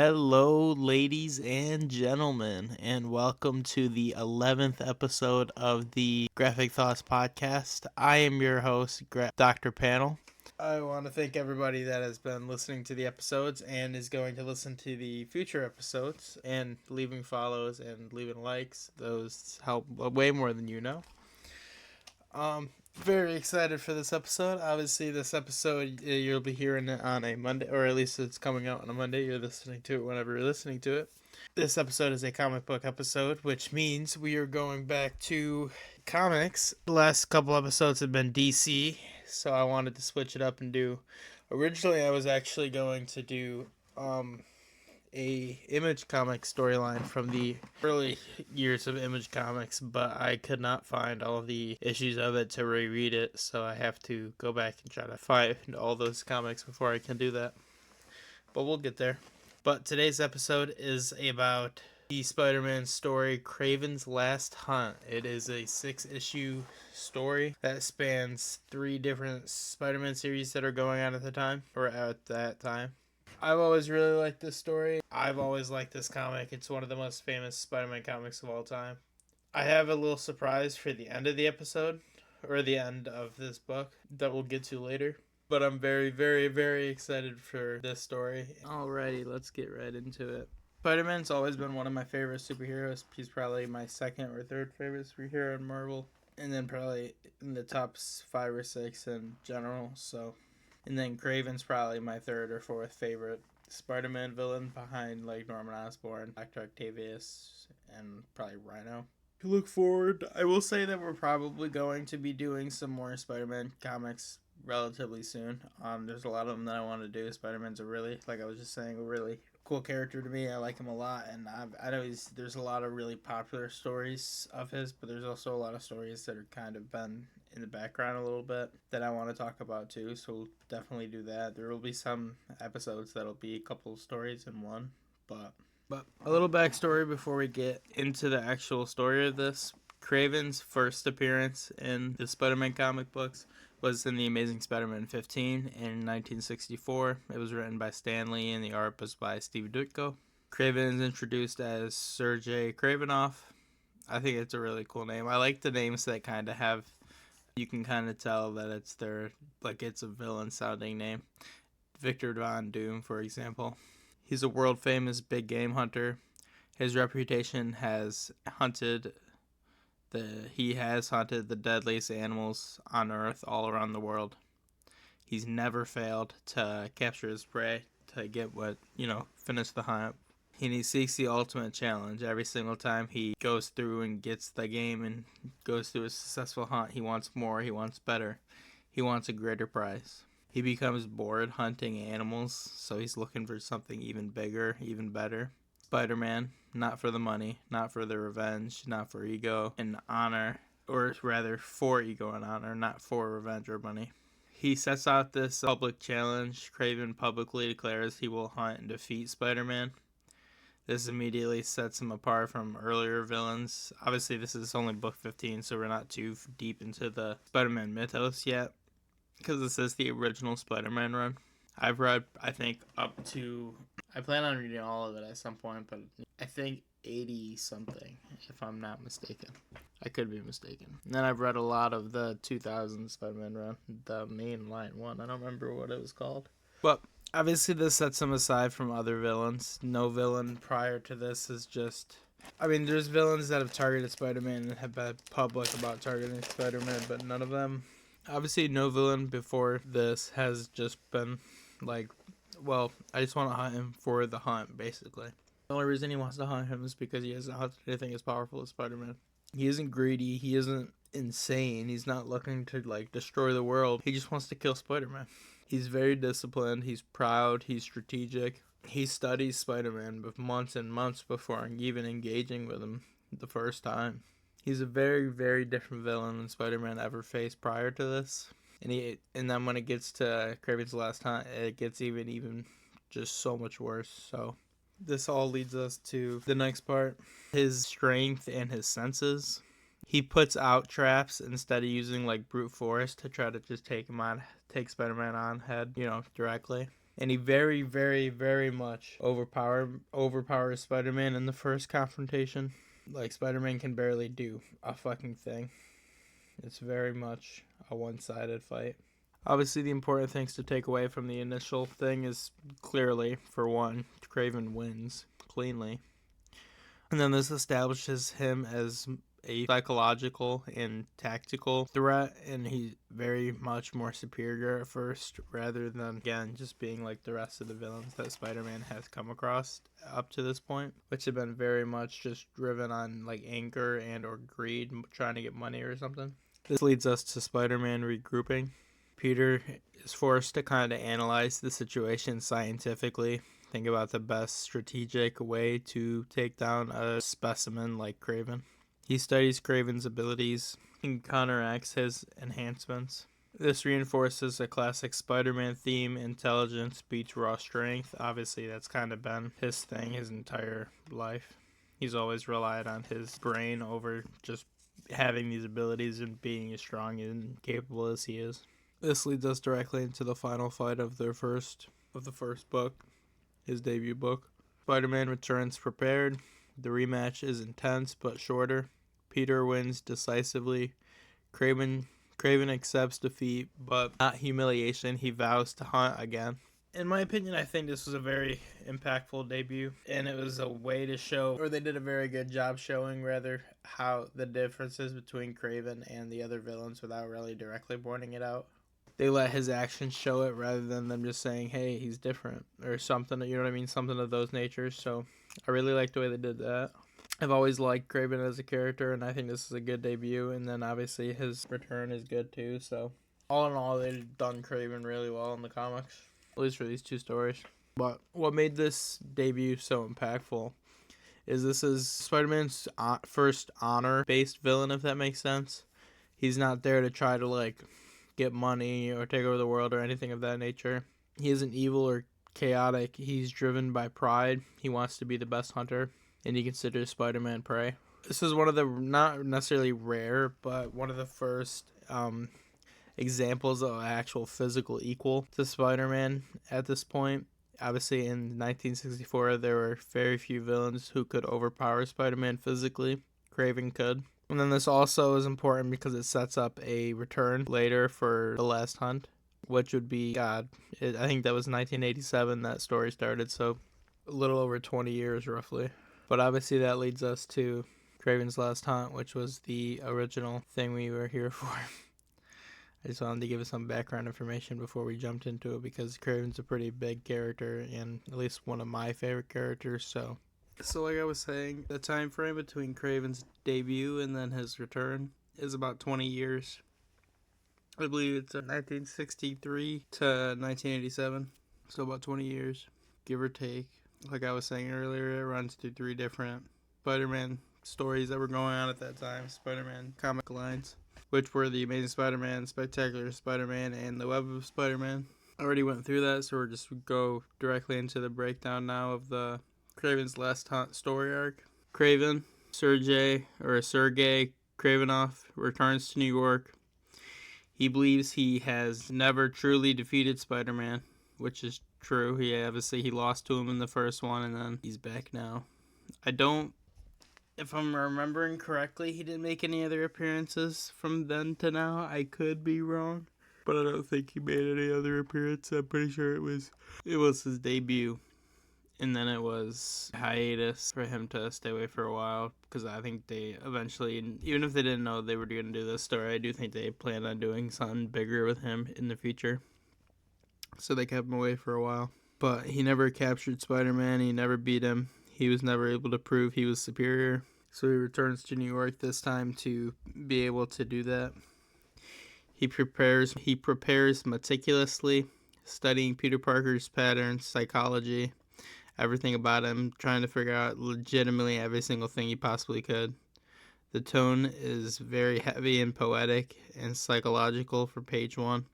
Hello, ladies and gentlemen, and welcome to the 11th episode of the Graphic Thoughts Podcast. I am your host, Dr. Panel. I want to thank everybody that has been listening to the episodes and is going to listen to the future episodes and leaving follows and leaving likes. Those help way more than you know. Very excited for this episode. Obviously, this episode you'll be hearing it on a Monday, or at least it's coming out on a Monday. You're listening to it whenever you're listening to it. This episode is a comic book episode, which means we are going back to comics. The last couple episodes have been DC, so I wanted to switch it up and do. Originally, I was actually going to do a Image comic storyline from the early years of Image Comics, but I could not find all the issues of it to reread it, so I have to go back and try to find all those comics before I can do that. But we'll get there. But today's episode is about the Spider-Man story, Kraven's Last Hunt. It is a 6-issue story that spans 3 different Spider-Man series that are going on at the time, or at that time. I've always really liked this story. I've always liked this comic. It's one of the most famous Spider-Man comics of all time. I have a little surprise for the end of the episode, or the end of this book, that we'll get to later. But I'm very, very, very excited for this story. Alrighty, let's get right into it. Spider-Man's always been one of my favorite superheroes. He's probably my second or third favorite superhero in Marvel. And then probably in the top 5 or 6 in general, so... And then Kraven's probably my third or fourth favorite Spider-Man villain behind like Norman Osborn, Dr. Octavius, and probably Rhino. To look forward, I will say that we're probably going to be doing some more Spider-Man comics relatively soon. There's a lot of them that I want to do. Spider-Man's a really, like I was just saying, a really cool character to me. I like him a lot, and I know there's a lot of really popular stories of his, but there's also a lot of stories that are kind of been in the background a little bit that I want to talk about too, so we'll definitely do that. There will be some episodes that'll be a couple of stories in one, but a little backstory before we get into the actual story of this. Kraven's first appearance in the Spider-Man comic books was in The Amazing Spider-Man 15 in 1964. It was written by Stan Lee and the art was by Steve Ditko. Kraven is introduced as Sergei Kravinoff. I think it's a really cool name. I like the names that kind of have, you can kind of tell that it's it's a villain sounding name. Victor Von Doom, for example. He's a world famous big game hunter. His reputation has hunted the deadliest animals on Earth all around the world. He's never failed to capture his prey, to get finish the hunt. And he seeks the ultimate challenge every single time he goes through and gets the game and goes through a successful hunt. He wants more, he wants better, he wants a greater prize. He becomes bored hunting animals, so he's looking for something even bigger, even better. Spider-Man, not for the money, not for the revenge, not for ego and honor, or rather for ego and honor, not for revenge or money. He sets out this public challenge. Kraven publicly declares he will hunt and defeat Spider-Man. This immediately sets him apart from earlier villains. Obviously, this is only book 15, so we're not too deep into the Spider-Man mythos yet, because this is the original Spider-Man run. I've read, I think, I plan on reading all of it at some point, but I think 80-something, if I'm not mistaken. I could be mistaken. And then I've read a lot of the 2000 Spider-Man run, the mainline one. I don't remember what it was called. But obviously this sets him aside from other villains. No villain prior to this is just... there's villains that have targeted Spider-Man and have been public about targeting Spider-Man, but none of them... Obviously no villain before this has just been I just want to hunt him for the hunt, basically. The only reason he wants to hunt him is because he hasn't hunted anything as powerful as Spider-Man. He isn't greedy, he isn't insane, he's not looking to destroy the world. He just wants to kill Spider-Man. He's very disciplined, he's proud, he's strategic. He studies Spider-Man with months and months before even engaging with him the first time. He's a very, very different villain than Spider-Man ever faced prior to this. And then when it gets to Kraven's Last Hunt, it gets even just so much worse. So this all leads us to the next part. His strength and his senses. He puts out traps instead of using brute force to try to just take Spider-Man on head, directly. And he very, very, very much overpowers Spider-Man in the first confrontation. Like, Spider-Man can barely do a fucking thing. It's very much a one-sided fight. Obviously, the important things to take away from the initial thing is clearly, for one, Kraven wins cleanly. And then this establishes him as a psychological and tactical threat, and he's very much more superior at first, rather than, again, just being like the rest of the villains that Spider-Man has come across up to this point, which have been very much just driven on like anger and or greed, trying to get money or something. This leads us to Spider-Man regrouping. Peter is forced to kind of analyze the situation scientifically, think about the best strategic way to take down a specimen like Kraven. He studies Kraven's abilities and counteracts his enhancements. This reinforces a classic Spider-Man theme: intelligence beats raw strength. Obviously, that's kind of been his thing his entire life. He's always relied on his brain over just having these abilities and being as strong and capable as he is. This leads us directly into the final fight of the first book, his debut book. Spider-Man returns prepared. The rematch is intense but shorter. Peter wins decisively. Kraven accepts defeat, but not humiliation. He vows to hunt again. In my opinion, I think this was a very impactful debut, and it was a way to show, or they did a very good job showing, rather, how the differences between Kraven and the other villains without really directly pointing it out. They let his actions show it rather than them just saying, hey, he's different or something, you know what I mean? Something of those natures. So I really like the way they did that. I've always liked Kraven as a character, and I think this is a good debut. And then obviously his return is good too. So all in all, they've done Kraven really well in the comics, at least for these two stories. But what made this debut so impactful is this is Spider-Man's first honor-based villain, if that makes sense. He's not there to try to like get money or take over the world or anything of that nature. He isn't evil or chaotic. He's driven by pride. He wants to be the best hunter, and he considers Spider-Man prey. This is one of the, not necessarily rare, but one of the first examples of actual physical equal to Spider-Man at this point. Obviously, in 1964, there were very few villains who could overpower Spider-Man physically. Kraven could. And then this also is important because it sets up a return later for The Last Hunt, which would be, I think that was 1987 that story started, so a little over 20 years roughly. But obviously that leads us to Kraven's Last Hunt, which was the original thing we were here for. I just wanted to give us some background information before we jumped into it, because Kraven's a pretty big character and at least one of my favorite characters, So like I was saying, the time frame between Kraven's debut and then his return is about 20 years. I believe it's 1963 to 1987, so about 20 years, give or take. Like I was saying earlier, it runs through 3 different Spider-Man stories that were going on at that time, Spider-Man comic lines, which were the Amazing Spider-Man, Spectacular Spider-Man, and the Web of Spider-Man. I already went through that, so we're just go directly into the breakdown now of the Kraven's Last Hunt story arc. Kraven, Sergei Kravinoff, returns to New York. He believes he has never truly defeated Spider-Man, which is true. He lost to him in the first one, and then he's back now. If I'm remembering correctly, he didn't make any other appearances from then to now. I could be wrong, but I don't think he made any other appearance. I'm pretty sure it was his debut. And then it was hiatus for him to stay away for a while, because I think they eventually, even if they didn't know they were going to do this story, I do think they planned on doing something bigger with him in the future. So they kept him away for a while. But he never captured Spider-Man. He never beat him. He was never able to prove he was superior. So he returns to New York this time to be able to do that. He prepares meticulously, studying Peter Parker's patterns, psychology, everything about him, trying to figure out legitimately every single thing he possibly could. The tone is very heavy and poetic and psychological for page 1.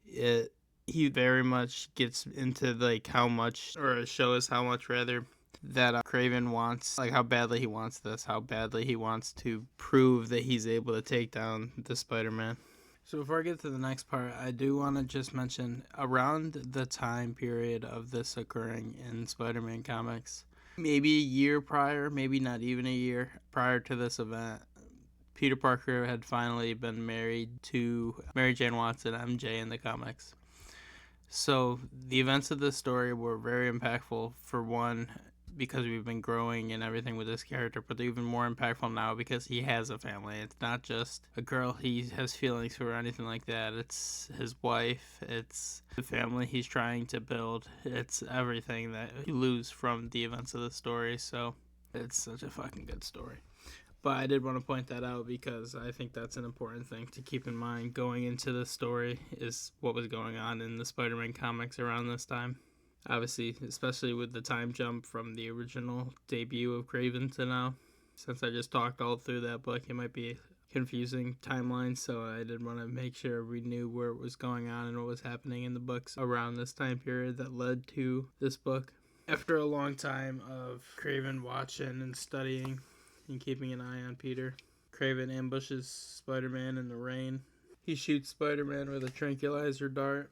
He very much gets into show us how much rather that Kraven wants, like how badly he wants this, how badly he wants to prove that he's able to take down the Spider-Man. So before I get to the next part, I do want to just mention around the time period of this occurring in Spider-Man comics, maybe a year prior, maybe not even a year prior to this event, Peter Parker had finally been married to Mary Jane Watson, MJ, in the comics. So the events of this story were very impactful, for one, because we've been growing and everything with this character, but they're even more impactful now because he has a family. It's not just a girl he has feelings for or anything like that. It's his wife, it's the family he's trying to build, it's everything that you lose from the events of the story. So it's such a fucking good story. But I did want to point that out because I think that's an important thing to keep in mind going into this story, is what was going on in the Spider-Man comics around this time. Obviously, especially with the time jump from the original debut of Craven to now. Since I just talked all through that book, it might be a confusing timeline, so I did want to make sure we knew where it was going on and what was happening in the books around this time period that led to this book. After a long time of Craven watching and studying and keeping an eye on Peter, Craven ambushes Spider-Man in the rain. He shoots Spider-Man with a tranquilizer dart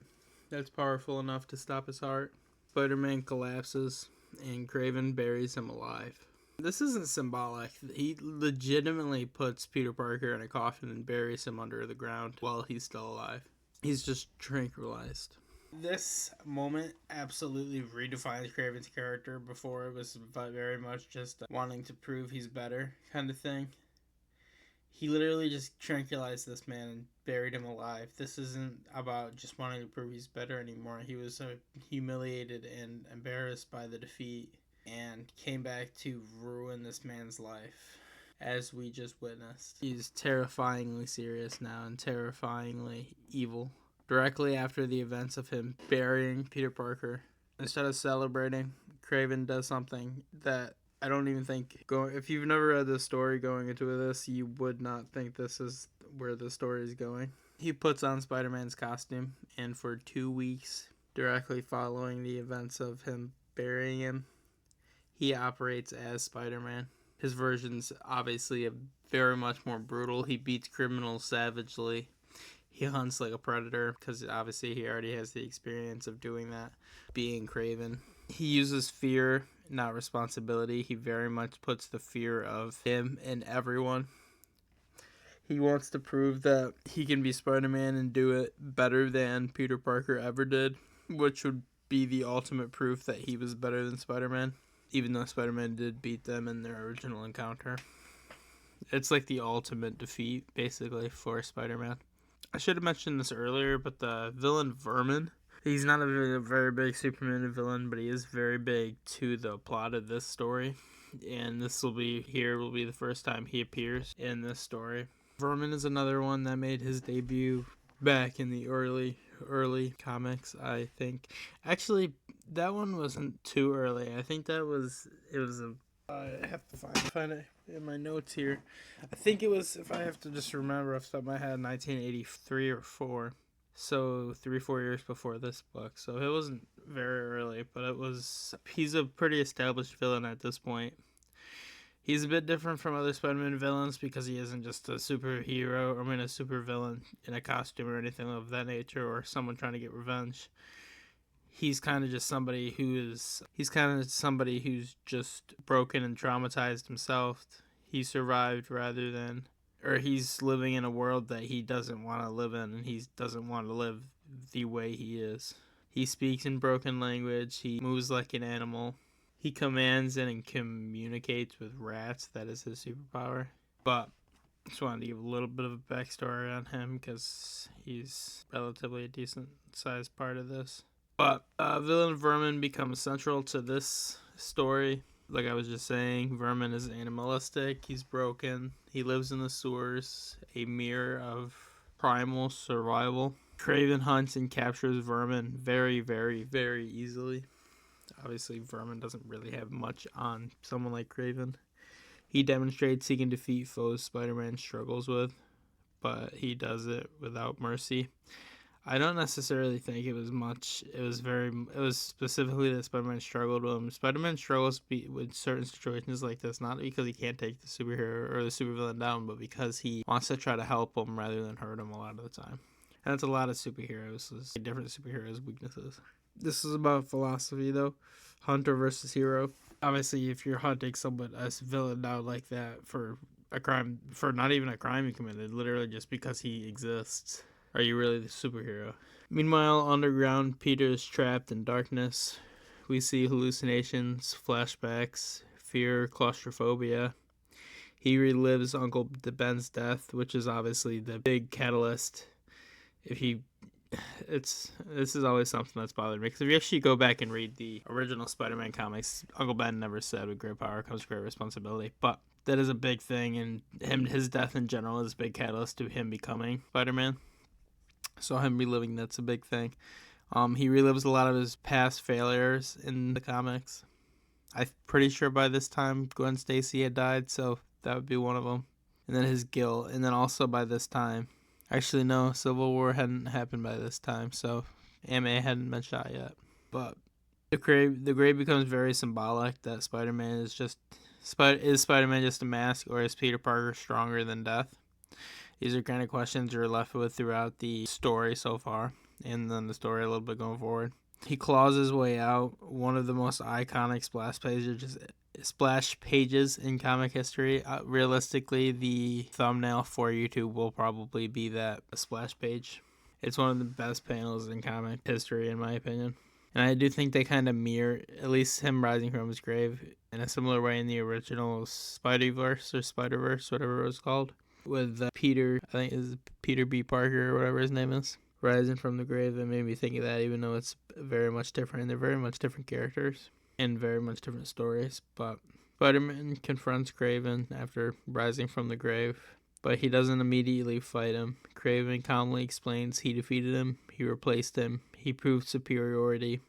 that's powerful enough to stop his heart. Spider-Man collapses, and Craven buries him alive. This isn't symbolic. He legitimately puts Peter Parker in a coffin and buries him under the ground while he's still alive. He's just tranquilized. This moment absolutely redefines Craven's character. Before, it was very much just wanting to prove he's better kind of thing. He literally just tranquilized this man and buried him alive. This isn't about just wanting to prove he's better anymore. He was humiliated and embarrassed by the defeat and came back to ruin this man's life, as we just witnessed. He's terrifyingly serious now and terrifyingly evil. Directly after the events of him burying Peter Parker, instead of celebrating, Craven does something that I don't even think, if you've never read this story going into this, you would not think this is where the story is going. He puts on Spider-Man's costume, and for 2 weeks, directly following the events of him burying him, he operates as Spider-Man. His version's obviously very much more brutal. He beats criminals savagely. He hunts like a predator, because obviously he already has the experience of doing that, being Craven. He uses fear, not responsibility. He very much puts the fear of him in everyone. He wants to prove that he can be Spider-Man and do it better than Peter Parker ever did, which would be the ultimate proof that he was better than Spider-Man, even though Spider-Man did beat them in their original encounter. It's like the ultimate defeat, basically, for Spider-Man. I should have mentioned this earlier, but the villain Vermin, he's not a very big Superman villain, but he is very big to the plot of this story. And this will be the first time he appears in this story. Vermin is another one that made his debut back in the early comics, I think. Actually, that one wasn't too early. I think I have to find it in my notes here. I think it was, if I have to just remember off the top of my head, 1983 or 4. So 3-4 years before this book. So it wasn't very early, but he's a pretty established villain at this point. He's a bit different from other Spider-Man villains because he isn't just a superhero, a super villain in a costume or anything of that nature, or someone trying to get revenge. He's kind of just somebody who's just broken and traumatized himself. He survived he's living in a world that he doesn't want to live in, and he doesn't want to live the way he is. He speaks in broken language. He moves like an animal. He commands and communicates with rats. That is his superpower. But I just wanted to give a little bit of a backstory on him because he's relatively a decent sized part of this. But villain Vermin becomes central to this story. Like I was just saying, Vermin is animalistic. He's broken. He lives in the sewers, a mirror of primal survival. Craven hunts and captures Vermin very, very, very easily. Obviously, Vermin doesn't really have much on someone like Craven. He demonstrates he can defeat foes Spider-Man struggles with, but he does it without mercy. I don't necessarily think it was much. It was specifically that Spider-Man struggled with him. Spider-Man struggles with certain situations like this, not because he can't take the superhero or the supervillain down, but because he wants to try to help him rather than hurt him a lot of the time. And that's a lot of superheroes. Different superheroes' weaknesses. This is about philosophy, though. Hunter versus hero. Obviously, if you're hunting someone, a villain down like that for a crime, for not even a crime he committed, literally just because he exists, are you really the superhero? Meanwhile, underground, Peter is trapped in darkness. We see hallucinations, flashbacks, fear, claustrophobia. He relives Uncle Ben's death, which is obviously the big catalyst. This is always something that's bothered me, because if you actually go back and read the original Spider-Man comics, Uncle Ben never said with great power comes great responsibility, but that is a big thing, and his death in general is a big catalyst to him becoming Spider-Man. So him reliving that's a big thing. He relives a lot of his past failures in the comics. I'm pretty sure by this time Gwen Stacy had died, so that would be one of them. And then his guilt, and then also by this time, actually no, Civil War hadn't happened by this time, so Aunt May hadn't been shot yet. But the grave becomes very symbolic that Spider-Man is Spider-Man just a mask, or is Peter Parker stronger than death? These are kind of questions you're left with throughout the story so far, and then the story a little bit going forward. He claws his way out. One of the most iconic splash pages in comic history. Realistically, the thumbnail for YouTube will probably be that splash page. It's one of the best panels in comic history, in my opinion. And I do think they kind of mirror, at least him rising from his grave, in a similar way in the original Spideyverse or Spider-Verse, whatever it was called, with Peter, I think is Peter B. Parker or whatever his name is, rising from the grave. That made me think of that, even though it's very much different, and they're very much different characters and very much different stories. But Spider-Man confronts Kraven after rising from the grave, but he doesn't immediately fight him. Kraven calmly explains he defeated him, he replaced him, he proved superiority.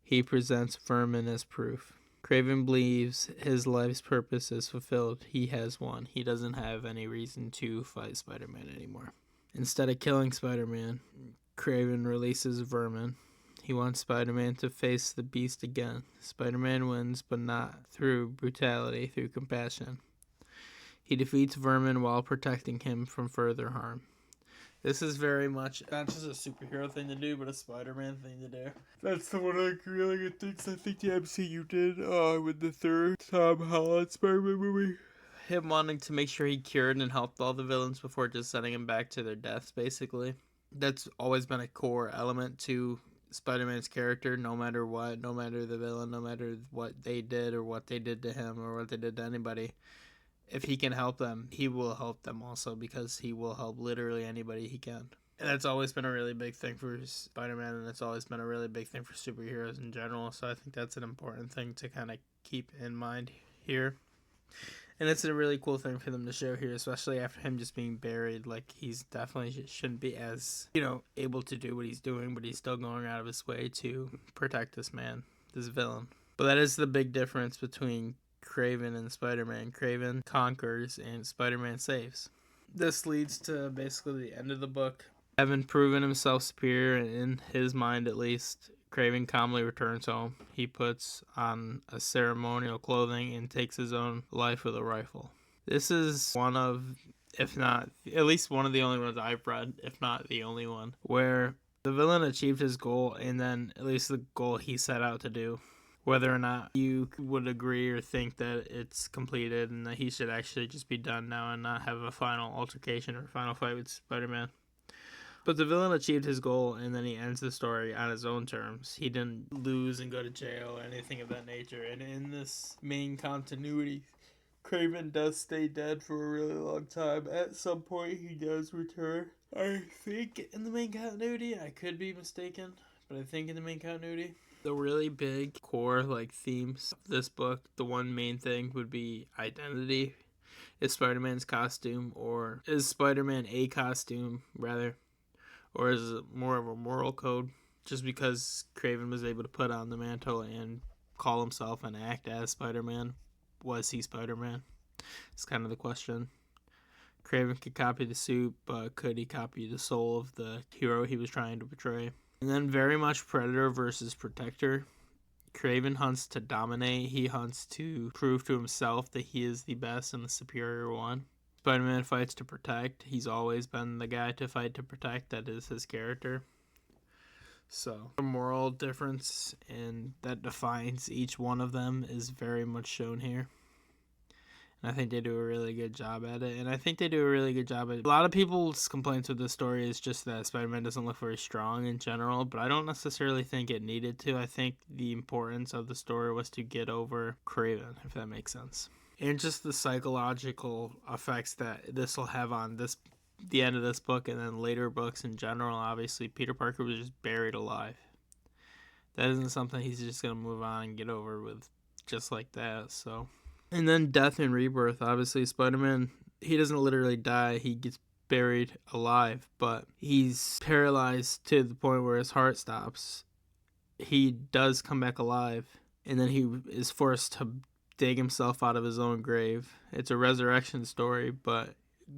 He presents Vermin as proof. Kraven believes his life's purpose is fulfilled. He has won. He doesn't have any reason to fight Spider-Man anymore. Instead of killing Spider-Man, Kraven releases Vermin. He wants Spider-Man to face the beast again. Spider-Man wins, but not through brutality, through compassion. He defeats Vermin while protecting him from further harm. This is very much not just a superhero thing to do, but a Spider-Man thing to do. That's the one I really good things I think the MCU did with the third Tom Holland Spider-Man movie. Him wanting to make sure he cured and helped all the villains before just sending them back to their deaths, basically. That's always been a core element to Spider-Man's character, no matter what, no matter the villain, no matter what they did or what they did to him or what they did to anybody. If he can help them, he will help them also, because he will help literally anybody he can. And that's always been a really big thing for Spider-Man, and it's always been a really big thing for superheroes in general, so I think that's an important thing to kind of keep in mind here. And it's a really cool thing for them to show here, especially after him just being buried. Like, he's definitely shouldn't be as, able to do what he's doing, but he's still going out of his way to protect this man, this villain. But that is the big difference between Kraven and Spider-Man. Kraven conquers and Spider-Man saves. This leads to basically the end of the book. Having proven himself superior, in his mind at least, Kraven calmly returns home. He puts on a ceremonial clothing and takes his own life with a rifle. This is one of, if not, at least one of the only ones I've read, if not the only one, where the villain achieved his goal, and then at least the goal he set out to do. Whether or not you would agree or think that it's completed and that he should actually just be done now and not have a final altercation or final fight with Spider-Man. But the villain achieved his goal, and then he ends the story on his own terms. He didn't lose and go to jail or anything of that nature. And in this main continuity, Kraven does stay dead for a really long time. At some point, he does return. I think in the main continuity, I could be mistaken, but I think in the main continuity, the really big core themes of this book, the one main thing would be identity. Is Spider-Man's costume, or is Spider-Man a costume, rather? Or is it more of a moral code? Just because Kraven was able to put on the mantle and call himself and act as Spider-Man, was he Spider-Man? It's kind of the question. Craven could copy the suit, but could he copy the soul of the hero he was trying to portray? And then very much Predator versus Protector. Craven hunts to dominate. He hunts to prove to himself that he is the best and the superior one. Spider-Man fights to protect. He's always been the guy to fight to protect. That is his character. So the moral difference and that defines each one of them is very much shown here. And I think they do a really good job at it. And I think they do a really good job at it. A lot of people's complaints with this story is just that Spider-Man doesn't look very strong in general, but I don't necessarily think it needed to. I think the importance of the story was to get over Kraven, if that makes sense. And just the psychological effects that this will have on the end of this book and then later books in general. Obviously, Peter Parker was just buried alive. That isn't something he's just going to move on and get over with just like that, so... And then death and rebirth. Obviously, Spider-Man, he doesn't literally die. He gets buried alive, but he's paralyzed to the point where his heart stops. He does come back alive, and then he is forced to dig himself out of his own grave. It's a resurrection story, but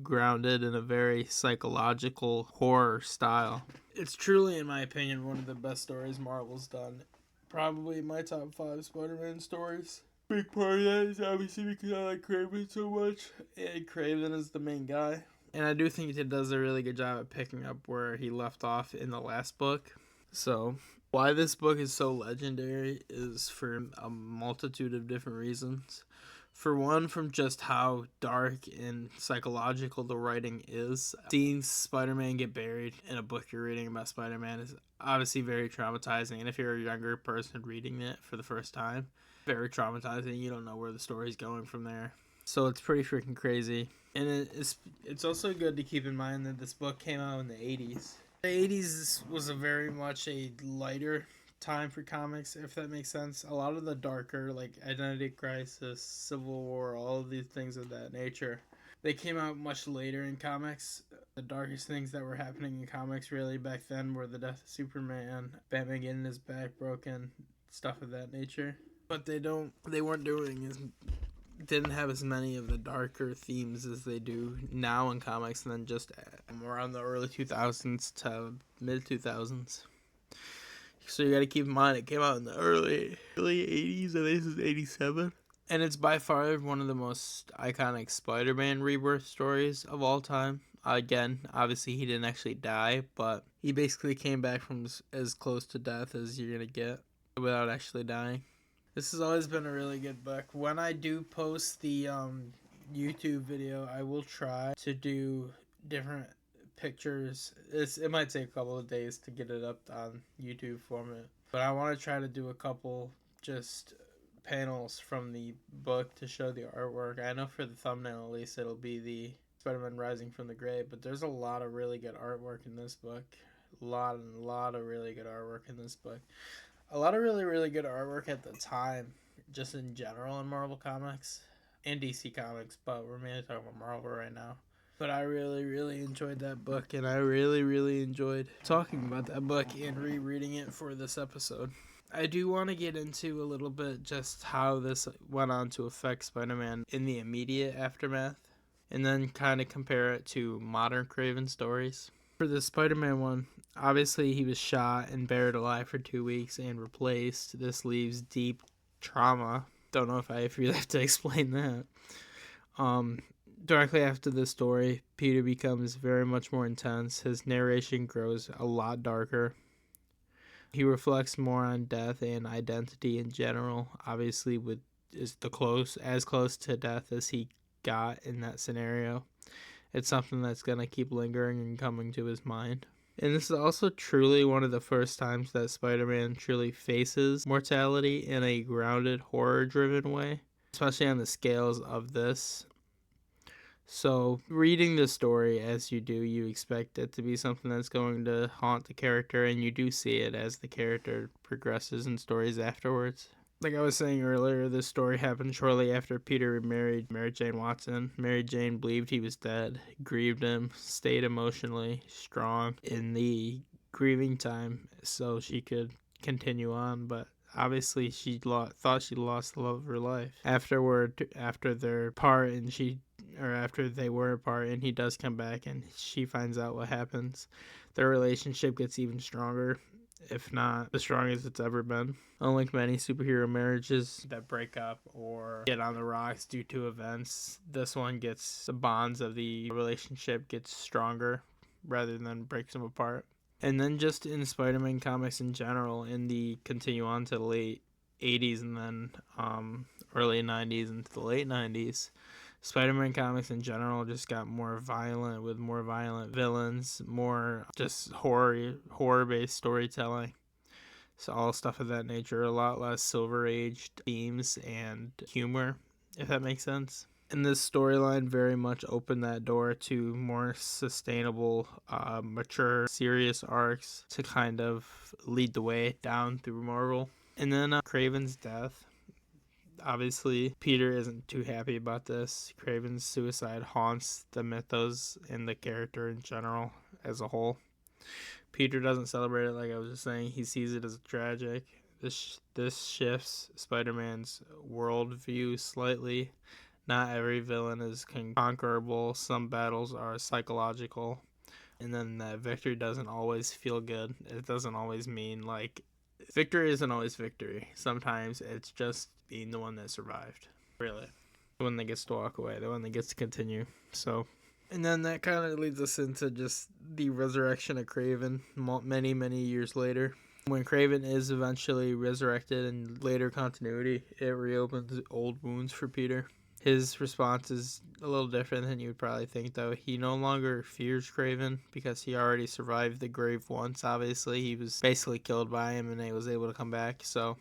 grounded in a very psychological horror style. It's truly, in my opinion, one of the best stories Marvel's done. Probably my top 5 Spider-Man stories. Big part of that is obviously because I like Kraven so much, and Kraven is the main guy. And I do think it does a really good job at picking up where he left off in the last book. So, why this book is so legendary is for a multitude of different reasons. For one, from just how dark and psychological the writing is. Seeing Spider-Man get buried in a book you're reading about Spider-Man is obviously very traumatizing. And if you're a younger person reading it for the first time, very traumatizing. You don't know where the story's going from there. So it's pretty freaking crazy. And it's also good to keep in mind that this book came out in the 80s. The 80s was a very much a lighter time for comics, if that makes sense. A lot of the darker, like Identity Crisis, Civil War, all of these things of that nature, they came out much later in comics. The darkest things that were happening in comics really back then were the death of Superman, Batman getting his back broken, stuff of that nature. But didn't have as many of the darker themes as they do now in comics, and then just around the early 2000s to mid 2000s. So you got to keep in mind it came out in the early 80s, and this is 87. And it's by far one of the most iconic Spider-Man rebirth stories of all time. Again, obviously he didn't actually die, but he basically came back from as close to death as you're going to get without actually dying. This has always been a really good book. When I do post the YouTube video, I will try to do different pictures. It might take a couple of days to get it up on YouTube format, but I want to try to do a couple just panels from the book to show the artwork. I know for the thumbnail at least it'll be the Spider-Man Rising from the Grave, but there's a lot of really good artwork in this book. A lot of really good artwork in this book. A lot of really, really good artwork at the time, just in general in Marvel Comics and DC Comics, but we're mainly talking about Marvel right now. But I really, really enjoyed that book, and I really, really enjoyed talking about that book and rereading it for this episode. I do want to get into a little bit just how this went on to affect Spider-Man in the immediate aftermath, and then kind of compare it to modern Kraven stories. For the Spider-Man one, obviously he was shot and buried alive for 2 weeks and replaced. This leaves deep trauma. Don't know if I really have to explain that. Directly after this story, Peter becomes very much more intense. His narration grows a lot darker. He reflects more on death and identity in general. Obviously, as close to death as he got in that scenario. It's something that's going to keep lingering and coming to his mind. And this is also truly one of the first times that Spider-Man truly faces mortality in a grounded, horror-driven way, especially on the scales of this. So, reading the story as you do, you expect it to be something that's going to haunt the character, and you do see it as the character progresses in stories afterwards. Like I was saying earlier, this story happened shortly after Peter remarried Mary Jane Watson. Mary Jane believed he was dead, grieved him, stayed emotionally strong in the grieving time so she could continue on, but obviously she thought she lost the love of her life. Afterward, after their part, after they were apart, and he does come back, and she finds out what happens, their relationship gets even stronger, if not the strongest it's ever been. Unlike many superhero marriages that break up or get on the rocks due to events, this one gets the bonds of the relationship gets stronger rather than breaks them apart. And then just in Spider-Man comics in general, in the continue on to the late 80s and then early 90s into the late 90s, Spider-Man comics in general just got more violent with more violent villains, more just horror-based storytelling. So all stuff of that nature, a lot less Silver Age themes and humor, if that makes sense. And this storyline very much opened that door to more sustainable, mature, serious arcs to kind of lead the way down through Marvel. And then Kraven's death. Obviously, Peter isn't too happy about this. Kraven's suicide haunts the mythos and the character in general as a whole. Peter doesn't celebrate it, like I was just saying. He sees it as tragic. This shifts Spider-Man's worldview slightly. Not every villain is conquerable. Some battles are psychological. And then that victory doesn't always feel good. It doesn't always mean, like, victory isn't always victory. Sometimes it's just being the one that survived. Really. The one that gets to walk away. The one that gets to continue. So, and then that kind of leads us into just the resurrection of Kraven many, many years later. When Kraven is eventually resurrected in later continuity, it reopens old wounds for Peter. His response is a little different than you would probably think, though. He no longer fears Kraven because he already survived the grave once, obviously. He was basically killed by him and he was able to come back. So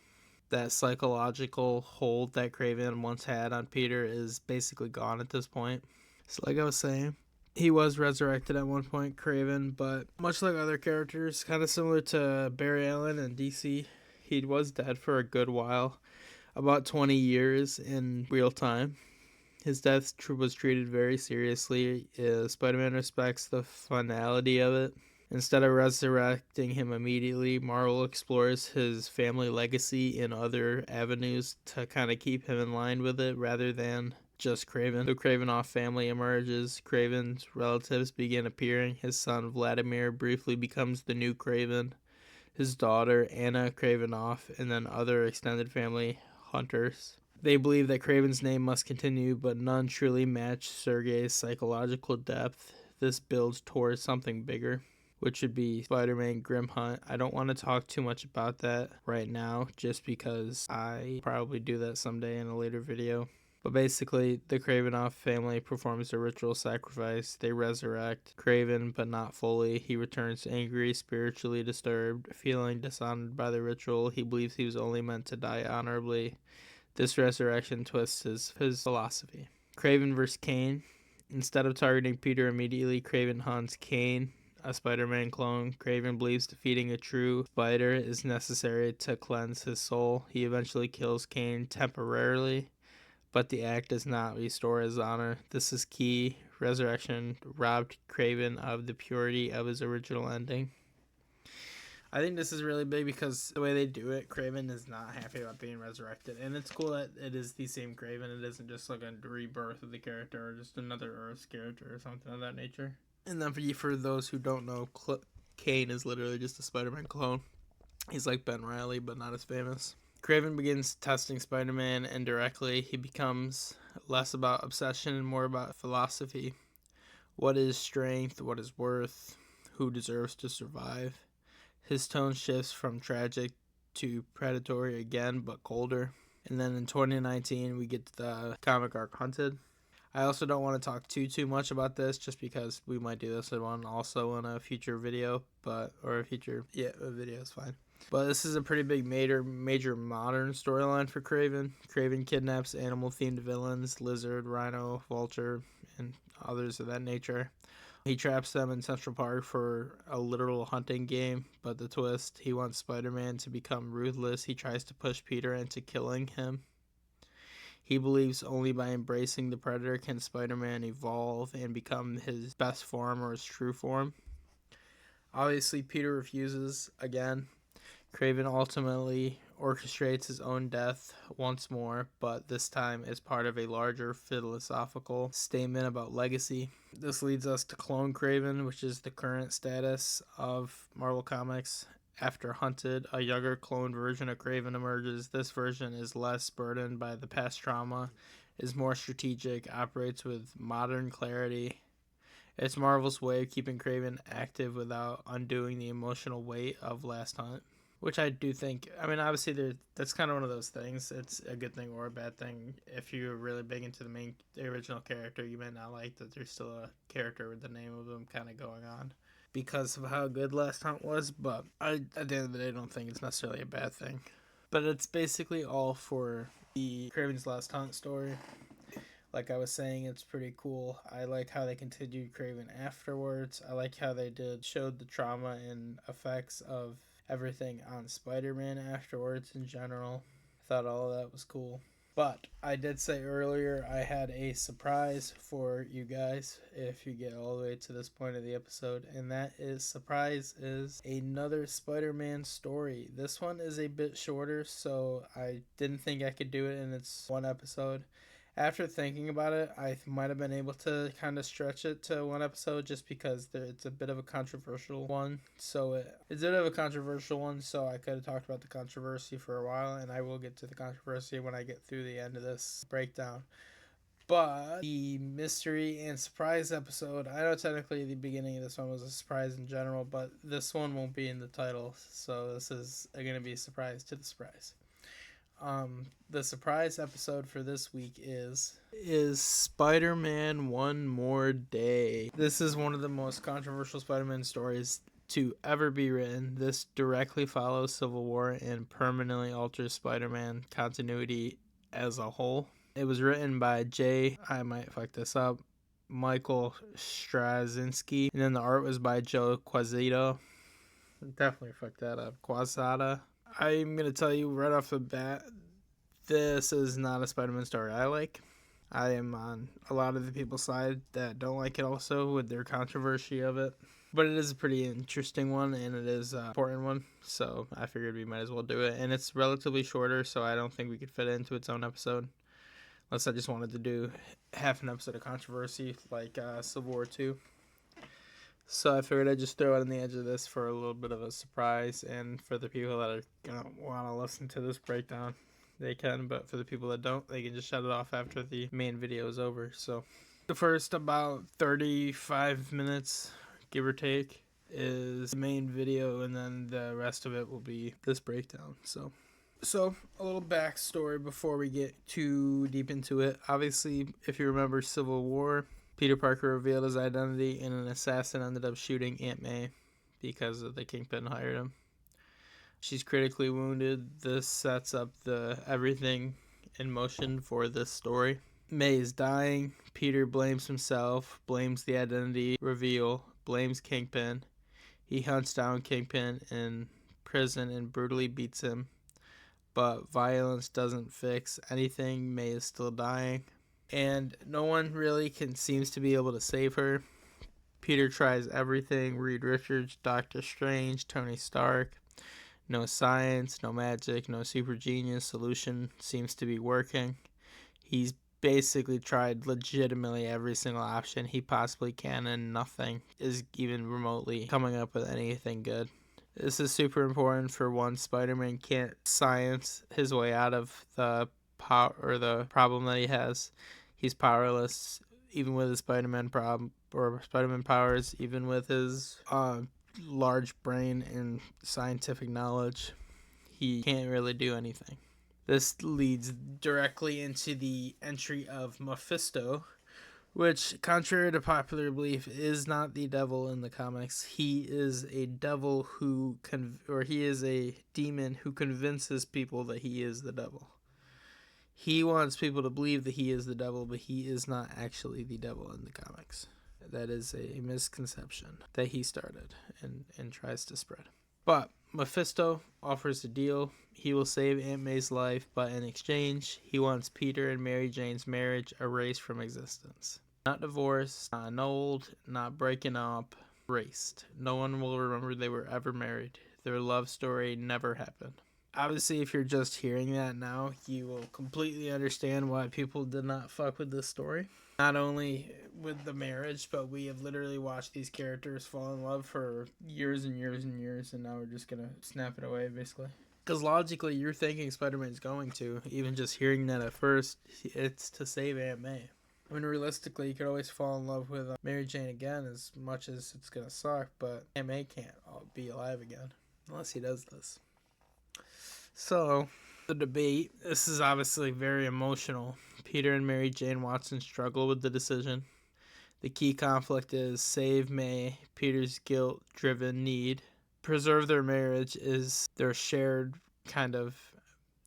that psychological hold that Kraven once had on Peter is basically gone at this point. So like I was saying, he was resurrected at one point, Kraven, but much like other characters, kind of similar to Barry Allen and DC, he was dead for a good while, about 20 years in real time. His death was treated very seriously. Spider-Man respects the finality of it. Instead of resurrecting him immediately, Marvel explores his family legacy in other avenues to kind of keep him in line with it rather than just Kraven. The Kravenoff family emerges. Kraven's relatives begin appearing. His son Vladimir briefly becomes the new Kraven. His daughter Anna Kravenoff, and then other extended family hunters. They believe that Kraven's name must continue, but none truly match Sergei's psychological depth. This builds towards something bigger, which would be Spider-Man Grim Hunt. I don't want to talk too much about that right now, just because I probably do that someday in a later video. But basically, the Kravenoff family performs a ritual sacrifice. They resurrect Kraven, but not fully. He returns angry, spiritually disturbed, feeling dishonored by the ritual. He believes he was only meant to die honorably. This resurrection twists his philosophy. Kraven vs. Kane. Instead of targeting Peter immediately, Kraven hunts Kane, a Spider-Man clone. Kraven believes defeating a true spider is necessary to cleanse his soul. He eventually kills Kane temporarily, but the act does not restore his honor. This is key. Resurrection robbed Kraven of the purity of his original ending. I think this is really big because the way they do it, Kraven is not happy about being resurrected. And it's cool that it is the same Kraven. It isn't just like a rebirth of the character or just another Earth character or something of that nature. And then for those who don't know, Kane is literally just a Spider-Man clone. He's like Ben Reilly, but not as famous. Kraven begins testing Spider-Man indirectly. He becomes less about obsession and more about philosophy. What is strength? What is worth? Who deserves to survive? His tone shifts from tragic to predatory again, but colder. And then in 2019, we get the comic arc Hunted. I also don't want to talk too much about this, just because we might do this one also in a future video, a video is fine. But this is a pretty big major modern storyline for Kraven. Kraven kidnaps animal-themed villains, Lizard, Rhino, Vulture, and others of that nature. He traps them in Central Park for a literal hunting game, but the twist, he wants Spider-Man to become ruthless. He tries to push Peter into killing him. He believes only by embracing the Predator can Spider-Man evolve and become his best form or his true form. Obviously, Peter refuses again. Kraven ultimately orchestrates his own death once more, but this time as part of a larger philosophical statement about legacy. This leads us to Clone Kraven, which is the current status of Marvel Comics. After Hunted, a younger clone version of Kraven emerges. This version is less burdened by the past trauma, is more strategic, operates with modern clarity. It's Marvel's way of keeping Kraven active without undoing the emotional weight of Last Hunt. Which I do think, I mean, obviously, that's kind of one of those things. It's a good thing or a bad thing. If you're really big into the original character, you may not like that there's still a character with the name of them kind of going on because of how good Last Hunt was. But I, at the end of the day, don't think it's necessarily a bad thing. But it's basically all for the Kraven's Last Hunt story. Like I was saying, it's pretty cool. I like how they continued Kraven afterwards. I like how they showed the trauma and effects of everything on Spider-Man afterwards in general. I thought all of that was cool. But I did say earlier I had a surprise for you guys if you get all the way to this point of the episode, and that surprise is another Spider-Man story. This one is a bit shorter, so I didn't think I could do it in its one episode. After thinking about it, I might have been able to kind of stretch it to one episode just because it's a bit of a controversial one. So it's a bit of a controversial one, so I could have talked about the controversy for a while, and I will get to the controversy when I get through the end of this breakdown. But the mystery and surprise episode, I know technically the beginning of this one was a surprise in general, but this one won't be in the title, so this is going to be a surprise to the surprise. The surprise episode for this week is Spider-Man One More Day. This is one of the most controversial Spider-Man stories to ever be written. This directly follows Civil War and permanently alters Spider-Man continuity as a whole. It was written by I might fuck this up, Michael Straczynski, and then the art was by Joe Quesada. Definitely fucked that up. Quesada. I'm going to tell you right off the bat, this is not a Spider-Man story I like. I am on a lot of the people's side that don't like it also with their controversy of it. But it is a pretty interesting one, and it is an important one, so I figured we might as well do it. And it's relatively shorter, so I don't think we could fit it into its own episode. Unless I just wanted to do half an episode of controversy like Civil War 2. So I figured I'd just throw it on the edge of this for a little bit of a surprise, and for the people that are gonna want to listen to this breakdown, they can, but for the people that don't, they can just shut it off after the main video is over. So the first about 35 minutes, give or take, is the main video, and then the rest of it will be this breakdown. So a little backstory before we get too deep into it. Obviously, if you remember Civil War, Peter Parker revealed his identity, and an assassin ended up shooting Aunt May because the Kingpin hired him. She's critically wounded. This sets up everything in motion for this story. May is dying. Peter blames himself, blames the identity reveal, blames Kingpin. He hunts down Kingpin in prison and brutally beats him. But violence doesn't fix anything. May is still dying. And no one really seems to be able to save her. Peter tries everything. Reed Richards, Doctor Strange, Tony Stark. No science, no magic, no super genius solution seems to be working. He's basically tried legitimately every single option he possibly can, and nothing is even remotely coming up with anything good. This is super important. For one, Spider-Man can't science his way out of the problem that he has. He's powerless, even with his Spider-Man powers, even with his large brain and scientific knowledge. He can't really do anything. This leads directly into the entry of Mephisto, which, contrary to popular belief, is not the devil in the comics. He is a devil he is a demon who convinces people that he is the devil. He wants people to believe that he is the devil, but he is not actually the devil in the comics. That is a misconception that he started and tries to spread. But Mephisto offers a deal. He will save Aunt May's life, but in exchange, he wants Peter and Mary Jane's marriage erased from existence. Not divorced, not annulled, not breaking up, erased. No one will remember they were ever married. Their love story never happened. Obviously, if you're just hearing that now, you will completely understand why people did not fuck with this story. Not only with the marriage, but we have literally watched these characters fall in love for years and years and years, and now we're just gonna snap it away, basically. Because logically, you're thinking Spider-Man's going to, even just hearing that at first, it's to save Aunt May. I mean, realistically, you could always fall in love with Mary Jane again, as much as it's gonna suck, but Aunt May can't be alive again, unless he does this. So, the debate, this is obviously very emotional. Peter and Mary Jane Watson struggle with the decision. The key conflict is save May, Peter's guilt-driven need. Preserve their marriage is their shared kind of,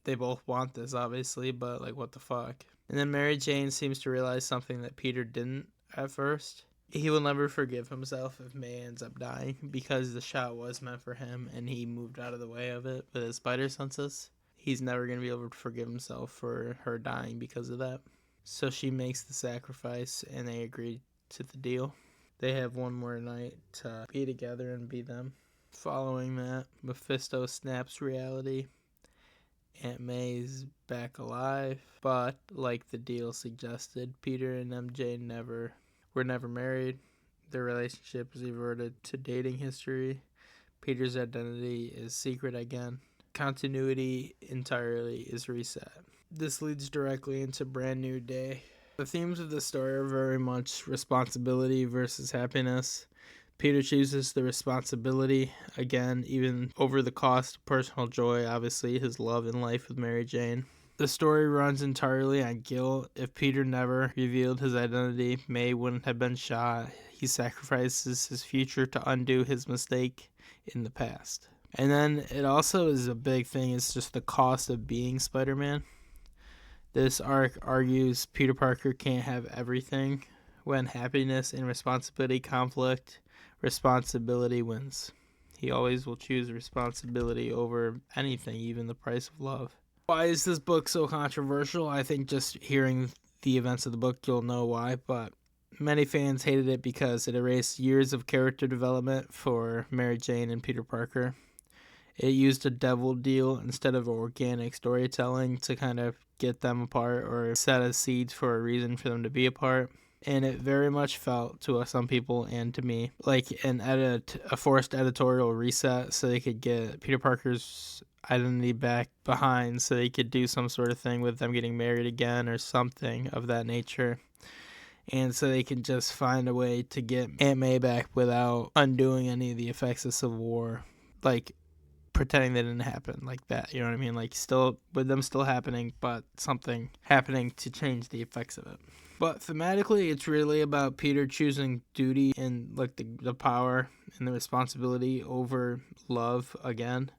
they both want this, obviously, but like, what the fuck? And then Mary Jane seems to realize something that Peter didn't at first. He will never forgive himself if May ends up dying, because the shot was meant for him and he moved out of the way of it with his spider senses. He's never going to be able to forgive himself for her dying because of that. So she makes the sacrifice and they agree to the deal. They have one more night to be together and be them. Following that, Mephisto snaps reality. Aunt May's back alive, but like the deal suggested, Peter and MJ were never married. Their relationship is reverted to dating history. Peter's identity is secret again. Continuity entirely is reset. This leads directly into Brand New Day. The themes of the story are very much responsibility versus happiness. Peter chooses the responsibility, again, even over the cost of personal joy, obviously, his love and life with Mary Jane. The story runs entirely on guilt. If Peter never revealed his identity, May wouldn't have been shot. He sacrifices his future to undo his mistake in the past. And then it also is a big thing, it's just the cost of being Spider-Man. This arc argues Peter Parker can't have everything. When happiness and responsibility conflict, responsibility wins. He always will choose responsibility over anything, even the price of love. Why is this book so controversial? I think just hearing the events of the book, you'll know why, but many fans hated it because it erased years of character development for Mary Jane and Peter Parker. It used a devil deal instead of organic storytelling to kind of get them apart or set a seed for a reason for them to be apart. And it very much felt to some people and to me like a forced editorial reset so they could get Peter Parker's identity back behind so they could do some sort of thing with them getting married again or something of that nature. And so they can just find a way to get Aunt May back without undoing any of the effects of Civil War. Like, pretending they didn't happen like that, you know what I mean? Like, still, with them still happening, but something happening to change the effects of it. But thematically, it's really about Peter choosing duty and like the power and the responsibility over love again.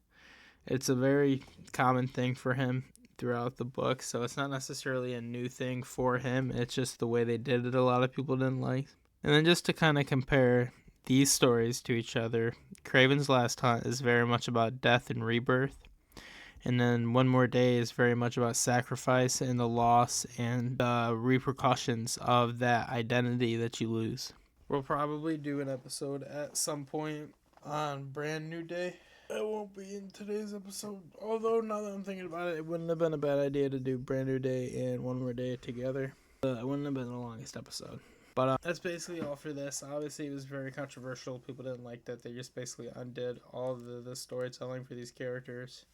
It's a very common thing for him throughout the book, so it's not necessarily a new thing for him. It's just the way they did it a lot of people didn't like. And then just to kind of compare these stories to each other, Kraven's Last Hunt is very much about death and rebirth. And then One More Day is very much about sacrifice and the loss and the repercussions of that identity that you lose. We'll probably do an episode at some point on Brand New Day. It won't be in today's episode. Although, now that I'm thinking about it, it wouldn't have been a bad idea to do Brand New Day and One More Day together. It wouldn't have been the longest episode. But that's basically all for this. Obviously, it was very controversial. People didn't like that. They just basically undid all the storytelling for these characters.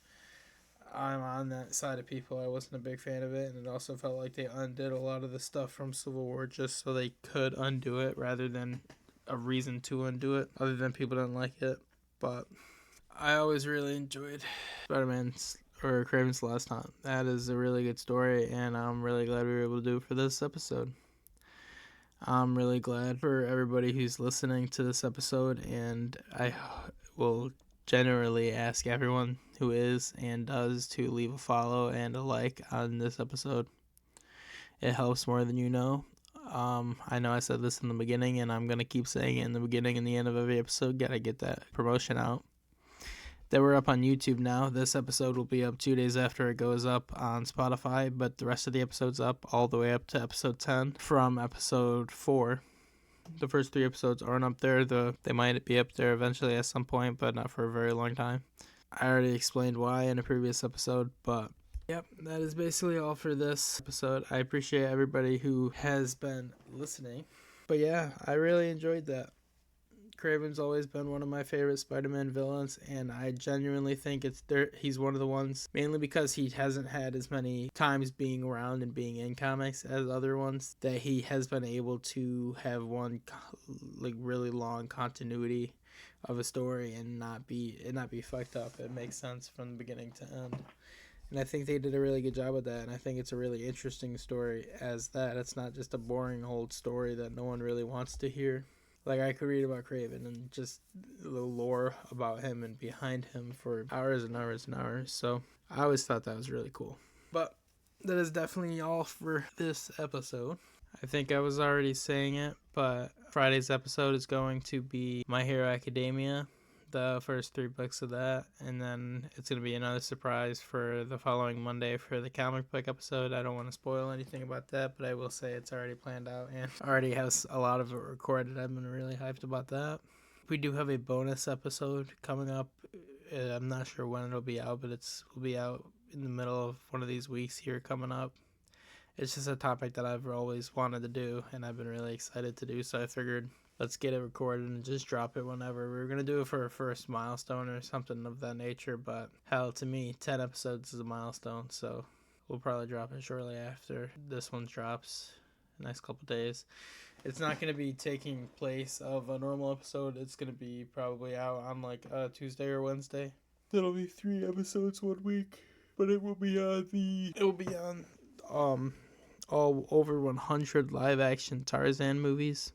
I'm on that side of people. I wasn't a big fan of it, and it also felt like they undid a lot of the stuff from Civil War just so they could undo it rather than a reason to undo it, other than people didn't like it. But I always really enjoyed Spider-Man's or Kraven's Last Hunt. That is a really good story, and I'm really glad we were able to do it for this episode. I'm really glad for everybody who's listening to this episode, and I will generally ask everyone who is and does to leave a follow and a like on this episode. It helps more than you know. I know I said this in the beginning, and I'm going to keep saying it in the beginning and the end of every episode. Gotta get that promotion out. That we're up on YouTube now. This episode will be up 2 days after it goes up on Spotify, but the rest of the episode's up all the way up to episode 10 from episode 4. The first 3 episodes aren't up there. They might be up there eventually at some point, but not for a very long time. I already explained why in a previous episode, but yep, that is basically all for this episode. I appreciate everybody who has been listening. But yeah, I really enjoyed that. Craven's always been one of my favorite Spider-Man villains, and I genuinely think he's one of the ones, mainly because he hasn't had as many times being around and being in comics as other ones, that he has been able to have one like really long continuity of a story and not be fucked up. It makes sense from the beginning to end. And I think they did a really good job with that, and I think it's a really interesting story as that. It's not just a boring old story that no one really wants to hear. Like, I could read about Kraven and just the lore about him and behind him for hours and hours and hours. So I always thought that was really cool. But that is definitely all for this episode. I think I was already saying it, but Friday's episode is going to be My Hero Academia, the first 3 books of that, and then it's going to be another surprise for the following Monday for the comic book episode. I don't want to spoil anything about that, but I will say it's already planned out and already has a lot of it recorded. I've been really hyped about that. We do have a bonus episode coming up. I'm not sure when it'll be out, but will be out in the middle of one of these weeks here coming up. It's just a topic that I've always wanted to do, and I've been really excited to do, so I figured let's get it recorded and just drop it whenever. We were going to do it for our first milestone or something of that nature, but hell, to me, 10 episodes is a milestone, so we'll probably drop it shortly after this one drops the next couple days. It's not going to be taking place of a normal episode. It's going to be probably out on like Tuesday or Wednesday. It'll be 3 episodes 1 week, but it will be on all over 100 live action Tarzan movies.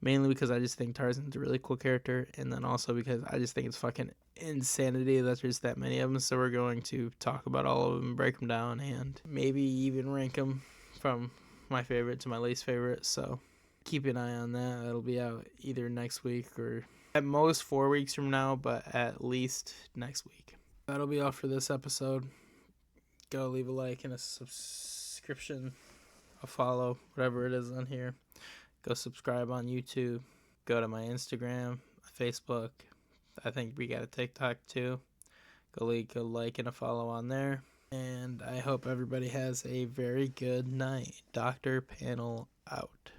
Mainly because I just think Tarzan's a really cool character, and then also because I just think it's fucking insanity that there's that many of them. So we're going to talk about all of them, break them down, and maybe even rank them from my favorite to my least favorite. So keep an eye on that. That'll be out either next week or at most 4 weeks from now, but at least next week. That'll be all for this episode. Go leave a like and a subscription, a follow, whatever it is on here. Go subscribe on YouTube. Go to my Instagram, Facebook. I think we got a TikTok too. Go like and a follow on there. And I hope everybody has a very good night. Dr. Panel out.